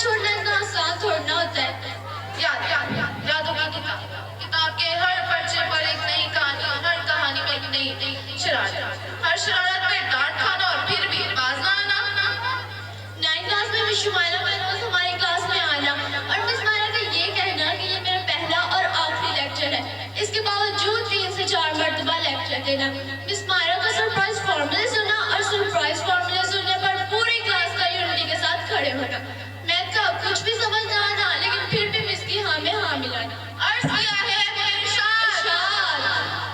छोड़ना इतना आसान थोड़ा ना होता है। यादों की किताब के हर पर्चे पर एक नई कहानी, हर कहानी में एक नई शरारत, हर शरारत में डांट खाना और फिर भी बाज ना आना। 9th क्लास में मिस शुमाइला रोज हमारी क्लास में आना और मिस मायरा का ये कहना कि ये मेरा पहला और आखिरी लेक्चर है। इसके बावजूद 3 से 4 मरतबा लेक्चर देना। मिस मायरा का सरप्राइज फॉर्मूले सुनना और सरप्राइज फॉर्मूले सुनने पर पूरी क्लास का यूनिटी के साथ खड़े होना। मैथ का कुछ भी समझ ना आना लेकिन फिर भी मिस की हाँ में हाँ मिलाना। अर्ज किया है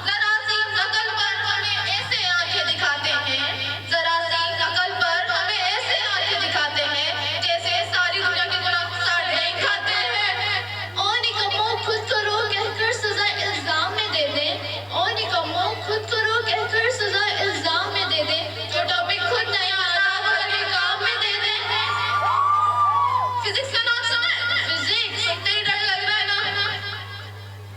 जरा सी नकल पर हमें ऐसे आंखें दिखाते हैं, जरा सी नकल पर हमें ऐसे आंखें दिखाते हैं जैसे सारी दुनिया के गुनाह साड़ नहीं खाते हैं। ओ निकम्मो खुद करो कहकर सजा इल्जाम में दे दे। ओ निकम्मो खुद करो कहकर सजा इल्जाम में दे दे। जो टॉपिक खुद नहीं आता वो लगे काम में दे दे। फिजिक्स का नाम सुना है? फिजिक्स सुनते ही डर लग रहा है ना।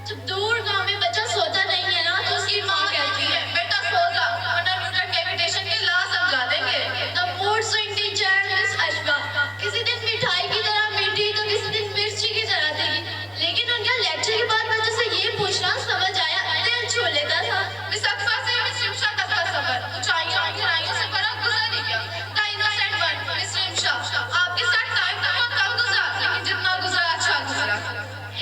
जब दूर गांव में बच्चा सोता नहीं है ना तो उसकी माँ कहती है बेटा सो जा वरना न्यूटन कैविटेशन की लॉ समझा देंगे। The mood swing teacher miss Ashfa किसी दिन मिठाई की तरह मीठी तो किसी दिन मिर्ची की तरह देगी, लेकिन उनका लेक्चर के बाद बच्चे से ये पूछना समझ आया दिल छू लेता था। मिस अक्फा से मिस रिमशा तक का सफर ऊंचाइयों गहराइयों से भरा गुजर ही गया। The innocent one miss Rimsha, आपके साथ टाइम तो बहुत कम गुजरा लेकिन जितना गुजरा अच्छा गुजरा।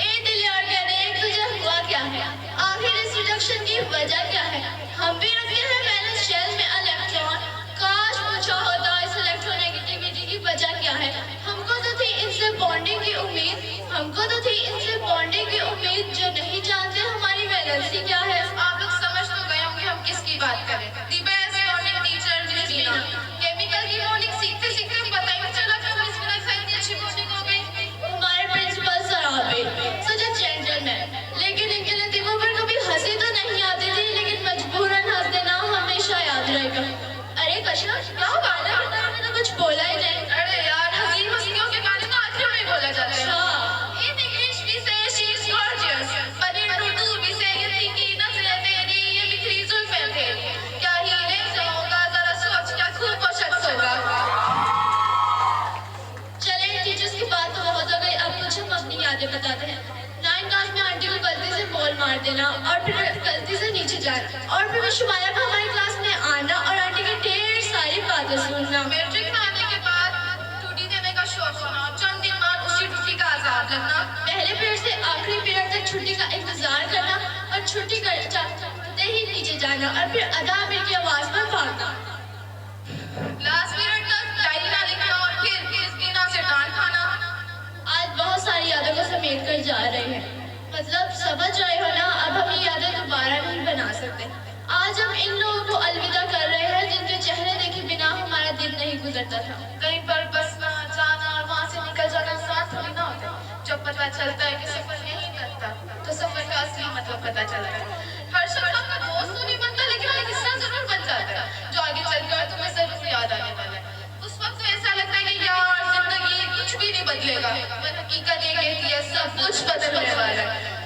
ए दिल यार कहने तुझे हुआ क्या है, आखिर इस रिडक्शन की वजह क्या है। हम भी रखते हैं बैलेंस शेल में इलेक्ट्रॉन, काश पूछा होता इस इलेक्ट्रोनेगेटिविटी की वजह क्या है। हमको तो थी इनसे बॉन्डिंग की उम्मीद, हमको तो थी इनसे बॉन्डिंग की उम्मीद, जो नहीं जानते हमारी वैलेंसी क्या है। आप लोग समझ तो गए होंगे हम किसकी बात करें। The best bonding teacher miss Meena. Chemical की बॉन्डिंग सीखते सीखते पता ही नहीं चला कि मिस मीना से इतनी अच्छी बॉन्डिंग हो गई। हमारे प्रिंसिपल सर आबे सच अ जेंटलमैन, लेकिन इनके लतीफों पर कभी हंसी तो नहीं आती थी, लेकिन मजबूरन हंस देना हमेशा याद रहेगा। अरे कशा क्या बात है, मैंने तो कुछ बोला ही नहीं। अरे यार हसीन हस्तियों के बारे में आखिर में बोला जाता है। In English we say she is gorgeous, but in Urdu we say ये तीखी नजरें तेरी, ये बिखरी जुल्फें तेरी, क्या ही लहज़ा होगा जरा सोच, क्या खूब और शख्स होगा। चले टीचर्स की बात तो बहुत हो गई, अब कुछ हम अपनी यादें बताते हैं। 9th क्लास में आंटी को गलती से बॉल मार देना और फिर गलती से नीचे जाना और फिर मिस शुमाइला को हमारी क्लास में आना और आंटी की ढेर सारी बातें सुनना। मैट्रिक में आने के बाद टूटी देने का शौक होना और चंद दिन बाद उसी टूटी का आजाद लगना। पहले पीरियड से आखिरी पीरियड तक छुट्टी का इंतजार करना और छुट्टी करते ही नीचे जाना और फिर अदा अमीर की आवाज पर भागना। लास्ट पीरियड तक डायरी ना लिखना और फिर मिस मीना से डांट खाना। आज बहुत सारी यादों को समेट कर जा रहे हैं, मतलब समझ रहे हो ना, अब हम ये यादें दोबारा नहीं बना सकते। आज हम इन लोगों को अलविदा कर रहे हैं जिनके चेहरे देखे बिना हमारा दिन नहीं गुजरता था। कहीं पर बसना जाना और वहाँ से निकल जाना साथ थोड़ी ना होता। जब पता चलता है कि सफर नहीं करता तो सफर का असली मतलब पता चलता है। हर शख्स आपका दोस्त तो नहीं बनता लेकिन एक हिस्सा जरूर बन जाता है जो आगे चलकर तुम्हें जरूर याद आने वाला है। उस वक्त तो ऐसा लगता है कि यार जिंदगी कुछ भी नहीं बदलेगा, पर हकीकत ये कहती है सब कुछ बदलने वाला है।